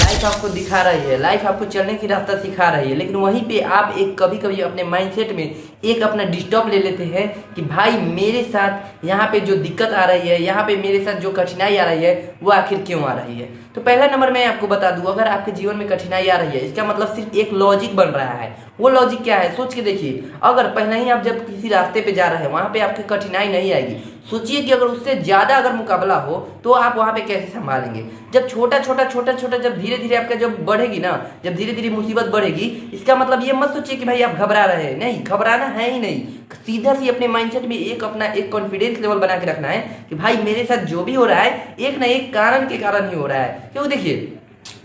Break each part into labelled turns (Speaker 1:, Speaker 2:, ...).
Speaker 1: Life आपको दिखा रही है, लाइफ आपको चलने की रास्ता सिखा रही है, लेकिन वहीं पे आप एक कभी कभी अपने माइंडसेट में एक अपना डिस्टर्ब ले लेते हैं कि भाई मेरे साथ यहाँ पे जो दिक्कत आ रही है, यहाँ पे मेरे साथ जो कठिनाई आ रही है वो आखिर क्यों आ रही है। तो पहला नंबर मैं आपको बता दूं, अगर आपके जीवन में कठिनाई आ रही है इसका मतलब सिर्फ एक लॉजिक बन रहा है। वो लॉजिक क्या है सोच के देखिए। अगर पहले ही आप जब किसी रास्ते पे जा रहे हैं वहाँ पे आपकी कठिनाई नहीं आएगी, सोचिए कि अगर उससे ज़्यादा अगर मुकाबला हो तो आप वहाँ पे कैसे संभालेंगे। जब छोटा छोटा जब धीरे धीरे आपका जब बढ़ेगी ना, जब धीरे धीरे मुसीबत बढ़ेगी, इसका मतलब ये मत सोचिए कि भाई आप घबरा रहे हैं, नहीं घबराना है ही नहीं। सीधा सी अपने माइंडसेट में एक अपना एक कॉन्फिडेंस लेवल बना के रखना है कि भाई मेरे साथ जो भी हो रहा है एक ना एक कारण के कारण ही हो रहा है। क्यों देखिए,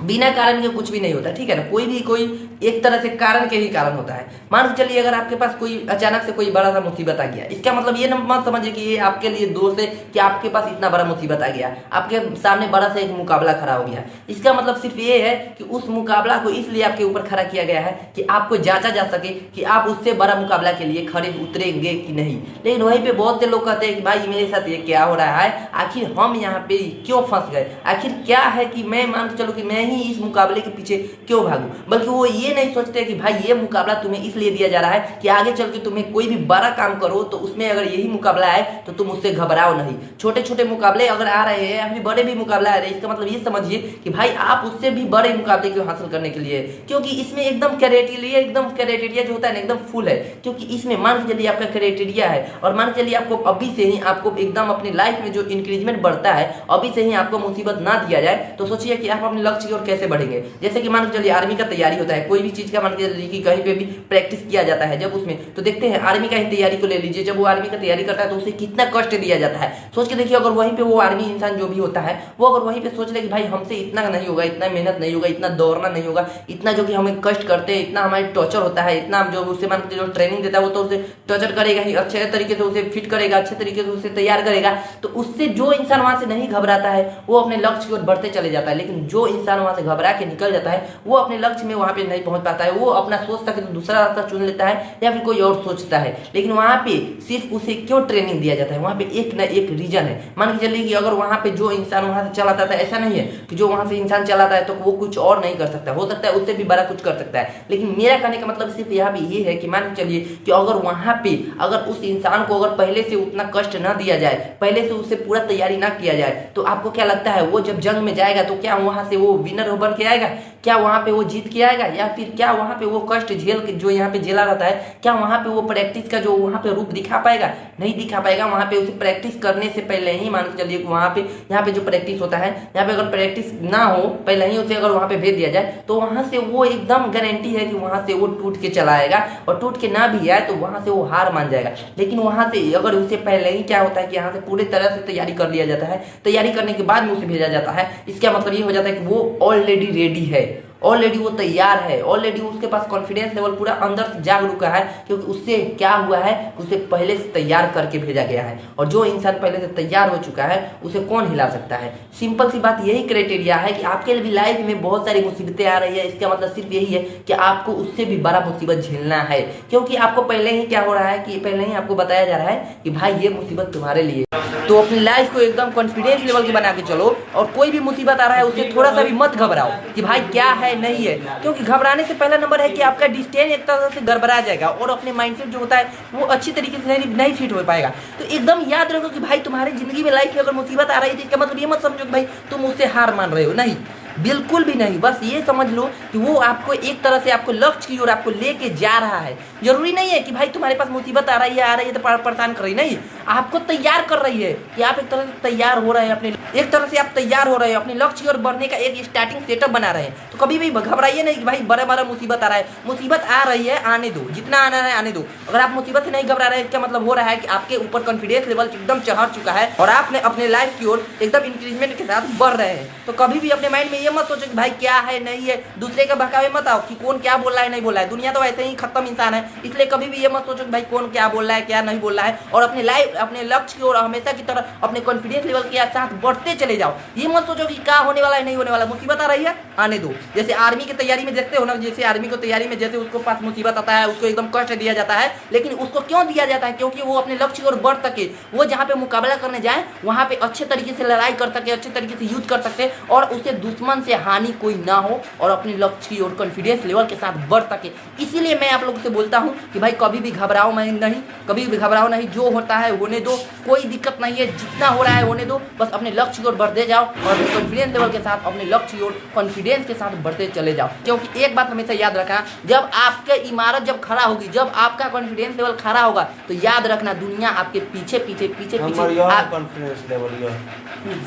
Speaker 1: बिना कारण के कुछ भी नहीं होता, ठीक है ना। कोई एक तरह से कारण के ही कारण होता है। मान के चलिए अगर आपके पास कोई अचानक से कोई बड़ा सा मुसीबत आ गया, इसका मतलब ये मत समझिए कि ये आपके लिए दोष है कि आपके पास इतना बड़ा मुसीबत आ गया, आपके सामने बड़ा सा एक मुकाबला खड़ा हो गया। इसका मतलब सिर्फ ये है कि उस मुकाबला को इसलिए आपके ऊपर खड़ा किया गया है कि आपको जांचा जा सके कि आप उससे बड़ा मुकाबला के लिए खड़े उतरेंगे कि नहीं। लेकिन वहीं पे बहुत से लोग कहते हैं कि भाई मेरे साथ ये क्या हो रहा है, आखिर हम यहाँ पे क्यों फंस गए, आखिर क्या है कि मैं मान के चलो कि मैं ही इस मुकाबले के पीछे क्यों भागूं। बल्कि वो ये नहीं सोचते कि भाई ये मुकाबला तुम्हें इसलिए दिया जा रहा है कि आगे चल के तुम्हें कोई भी बड़ा काम करो तो उसमें अगर यही मुकाबला आए तो तुम उससे घबराओ नहीं। छोटे छोटे मुकाबले अगर आ रहे हैं या फिर बड़े भी मुकाबले आ रहे हैं, इसका मतलब ये समझिए कि भाई आप उससे भी बड़े मुकाबले को हासिल करने के लिए, क्योंकि इसमें एकदम क्राइटेरिया जो होता है ना एकदम फुल है। क्योंकि इसमें मान के चलिए आपका क्राइटेरिया है और मान के चलिए आपको अभी से ही आपको एकदम अपनी लाइफ में जो इंक्रीजमेंट बढ़ता है अभी से ही आपको मुसीबत ना दिया जाए तो सोचिए कि आप अपने लक्ष्य की ओर कैसे बढ़ेंगे। जैसे कि मान के चलिए आर्मी का तैयारी होता है, कोई भी चीज का मान के चलिए कि कहीं पे भी प्रैक्टिस किया जाता है, जब उसमें तो देखते हैं आर्मी का ही तैयारी को ले लीजिए, जब वो आर्मी का तैयारी करता है तो उसे कितना कष्ट दिया जाता है। सोच के देखिए अगर वहीं पे वो आर्मी इंसान जो भी होता है वो अगर वहीं पे सोच ले कि भाई हमसे इतना नहीं होगा, इतना मेहनत नहीं होगा, इतना दौड़ना नहीं होगा, इतना जो कि हमें कष्ट करते हैं, इतना हमारे टॉर्चर होता है, इतना जो उसे मान के जो ट्रेनिंग देता है वो तो उसे टॉर्चर करेगा ही, अच्छे तरीके से उसे फिट करेगा, अच्छे तरीके से उसे तैयार करेगा। तो उससे जो इंसान वहां से नहीं घबराता है वो अपने लक्ष्य की ओर बढ़ते चले जाता है। लेकिन जो इंसान वहां से घबरा के निकल जाता है वो अपने लक्ष्य में वहां पे नहीं पहुंच पाता है। वो अपना सोच सके तो दूसरा रास्ता चुन लेता है या फिर कोई और सोचता है। लेकिन वहां पे सिर्फ उसे क्यों ट्रेनिंग दिया जाता है, वहां पे एक ना एक रीजन है। मान के चलिए कि अगर वहां पे जो इंसान वहां से चलाता था, ऐसा नहीं है कि जो वहां से इंसान चलाता है तो वो कुछ और नहीं कर सकता, हो सकता है उससे भी बड़ा कुछ कर सकता है। लेकिन मेरा कहने का मतलब सिर्फ यहाँ पे ये है कि मान के चलिए कि अगर वहां पे अगर उस इंसान को अगर पहले से उतना कष्ट ना दिया जाए, पहले से उससे पूरा तैयारी ना किया जाए, तो आपको क्या लगता है वो जब जंग में जाएगा तो क्या वहां से वो विनर बन के आएगा, क्या वहां पे वो जीत के आएगा, या फिर क्या वहां पे वो कष्ट झेल के जो यहाँ पे झेला रहता है क्या वहां पे वो प्रैक्टिस का जो वहां पे रूप दिखा पाएगा, नहीं दिखा पाएगा। वहां पे उसे प्रैक्टिस करने से पहले ही मान के चलिए वहां पे यहाँ पे जो प्रैक्टिस होता है, यहाँ पे अगर प्रैक्टिस ना हो पहले ही उसे अगर वहां पे भेज दिया जाए तो वहां से वो एकदम गारंटी है कि वहां से वो टूट के चला आएगा, और टूट के ना भी आए तो वहां से वो हार मान जाएगा। लेकिन वहां से अगर उसे पहले ही क्या होता है कि यहाँ से पूरी तरह से तैयारी कर लिया जाता है, तैयारी करने के बाद में उसे भेजा जाता है, इसका मतलब ये हो जाता है कि वो ऑलरेडी रेडी है, ऑलरेडी वो तैयार है, ऑलरेडी उसके पास कॉन्फिडेंस लेवल पूरा अंदर से जाग रुका है। क्योंकि उससे क्या हुआ है, उसे पहले से तैयार करके भेजा गया है, और जो इंसान पहले से तैयार हो चुका है उसे कौन हिला सकता है। सिंपल सी बात यही क्राइटेरिया है कि आपके लिए भी लाइफ में बहुत सारी मुसीबतें आ रही है, इसका मतलब सिर्फ यही है कि आपको उससे भी बड़ा मुसीबत झेलना है। क्योंकि आपको पहले ही क्या हो रहा है कि पहले ही आपको बताया जा रहा है कि भाई ये मुसीबत तुम्हारे लिए। तो अपनी लाइफ को एकदम कॉन्फिडेंस लेवल की बना के चलो, और कोई भी मुसीबत आ रहा है उससे थोड़ा सा भी मत घबराओ कि भाई क्या है नहीं है। क्योंकि घबराने से पहला नंबर है कि आपका डिस्टेंस एक तरह से गड़बड़ा जाएगा और अपने माइंडसेट जो होता है वो अच्छी तरीके से नहीं फिट हो पाएगा। तो एकदम याद रखो कि भाई तुम्हारी जिंदगी में लाइफ में अगर मुसीबत आ रही है तो इसका मतलब ये मत समझो कि भाई तुम उससे हार मान रहे हो, नहीं, बिल्कुल भी नहीं। बस ये समझ लो कि वो आपको एक तरह से आपको लक्ष्य की ओर आपको लेके जा रहा है। जरूरी नहीं है कि भाई तुम्हारे पास मुसीबत आ रही है तो परेशान कर रही, नहीं, आपको तैयार कर रही है कि आप एक तरह से तैयार हो रहे हैं, अपने एक तरह से आप तैयार हो रहे हैं, अपने लक्ष्य की ओर बढ़ने का एक स्टार्टिंग सेटअप बना रहे हैं। तो कभी भी घबराइए नहीं कि भाई बड़ा मुसीबत आ रहा है, मुसीबत आ रही है आने दो, जितना आना है आने दो। अगर आप मुसीबत से नहीं घबरा रहे हैं इसका मतलब हो रहा है कि आपके ऊपर कॉन्फिडेंस लेवल एकदम चढ़ चुका है और आपने अपने लाइफ की ओर एकदम इंक्रीजमेंट के साथ बढ़ रहे हैं। तो कभी भी अपने माइंड में ये मत सोचो कि भाई क्या है नहीं है, दूसरे का बहकावे मत आओ कि कौन क्या बोल रहा है नहीं बोल रहा है। दुनिया तो वैसे ही खत्म इंसान है, इसलिए कभी भी ये मत सोचो कि भाई कौन क्या बोल रहा है क्या नहीं बोल रहा है, और अपने लाइफ अपने लक्ष्य की ओर हमेशा की तरह अपने कॉन्फिडेंस लेवल के साथ बढ़ते बढ़ते चले जाओ। ये मत सोचो कि क्या होने वाला है, नहीं होने वाला, मुसीबत आ रही है आने दो। जैसे आर्मी की तैयारी में देखते हो ना, जैसे आर्मी को तैयारी में जैसे उसको पास मुसीबत आता है, उसको एकदम कष्ट दिया जाता है, लेकिन उसको क्यों दिया जाता है? क्योंकि वो अपने लक्ष्य की ओर बढ़ सके, वो जहाँ पे मुकाबला करने जाए वहाँ पे अच्छे तरीके से लड़ाई कर सके, अच्छे तरीके से युद्ध कर सकते और उसे दुश्मन से हानि कोई ना हो और अपने लक्ष्य की ओर कॉन्फिडेंस लेवल के साथ बढ़ सके। इसीलिए मैं आप लोगों से बोलता हूँ कि भाई कभी भी घबराओ नहीं, कभी भी घबराओ नहीं, जो होता है होने दो, कोई दिक्कत नहीं है, जितना हो रहा है होने दो, बस अपने लक्ष्य की ओर बढ़ते जाओ और अपने कॉन्फिडेंस लेवल के साथ अपने लक्ष्य की ओर कॉन्फिडेंस के साथ बढ़ते चले जाओ। क्योंकि एक बात हमेशा याद रखना, जब आपकी इमारत जब खड़ा होगी, जब आपका कॉन्फिडेंस लेवल खड़ा होगा, तो याद रखना दुनिया आपके पीछे पीछे पीछे पीछे
Speaker 2: कॉन्फिडेंस लेवल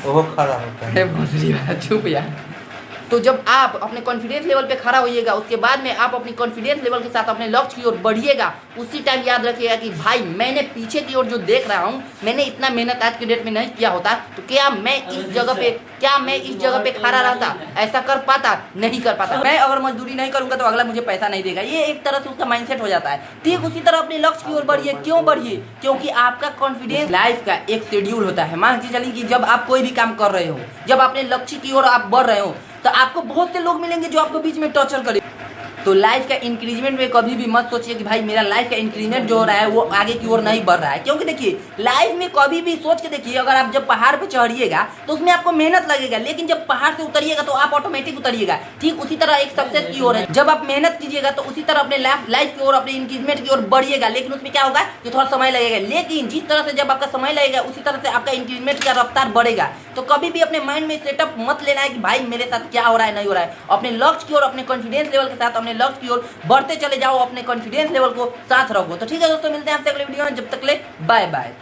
Speaker 2: वो खड़ा होता है।
Speaker 1: चुप यार। तो जब आप अपने कॉन्फिडेंस लेवल पे खड़ा होइएगा, उसके बाद में आप अपनी कॉन्फिडेंस लेवल के साथ अपने लक्ष्य की ओर बढ़िएगा, उसी टाइम याद रखिएगा कि भाई मैंने पीछे की ओर जो देख रहा हूँ, मैंने इतना मेहनत आज के डेट में नहीं किया होता, तो क्या मैं इस जगह पे खड़ा रहता, ऐसा कर पाता? नहीं कर पाता। मैं अगर मजदूरी नहीं करूंगा तो अगला मुझे पैसा नहीं देगा, ये एक तरह से उसका माइंडसेट हो जाता है। ठीक उसी तरह अपने लक्ष्य की ओर बढ़िए। क्यों बढ़िए? क्योंकि आपका कॉन्फिडेंस लाइफ का एक शेड्यूल होता है। मान के चलिए कि जब आप कोई भी काम कर रहे हो, जब अपने लक्ष्य की ओर आप बढ़ रहे हो, तो आपको बहुत से लोग मिलेंगे जो आपको बीच में टॉर्चर करें। तो लाइफ का इंक्रीजमेंट में कभी भी मत सोचिए कि भाई मेरा लाइफ का इंक्रीजमेंट जो हो रहा है वो आगे की ओर नहीं बढ़ रहा है। क्योंकि देखिए लाइफ में कभी भी सोच के देखिए, अगर आप जब पहाड़ पे चढ़िएगा तो उसमें आपको मेहनत लगेगा, लेकिन जब पहाड़ से उतरिएगा तो आप ऑटोमेटिक उतरिएगा। ठीक उसी तरह एक सक्सेस की ओर है, जब आप मेहनत कीजिएगा तो उसी तरह अपने लाइफ की ओर, अपने इंक्रीजमेंट की ओर बढ़िएगा, लेकिन उसमें क्या होगा कि थोड़ा समय लगेगा। लेकिन जिस तरह से जब आपका समय लगेगा उसी तरह से आपका इंक्रीजमेंट का रफ्तार बढ़ेगा। तो कभी भी अपने माइंड में सेटअप मत लेना है कि भाई मेरे साथ क्या हो रहा है, नहीं हो रहा है। अपने लक्ष्य की ओर, अपने कॉन्फिडेंस लेवल के साथ अपने लक्ष्य की ओर बढ़ते चले जाओ, अपने कॉन्फिडेंस लेवल को साथ रखो। तो ठीक है दोस्तों, मिलते हैं आपसे अगले वीडियो में, जब तक ले बाय बाय।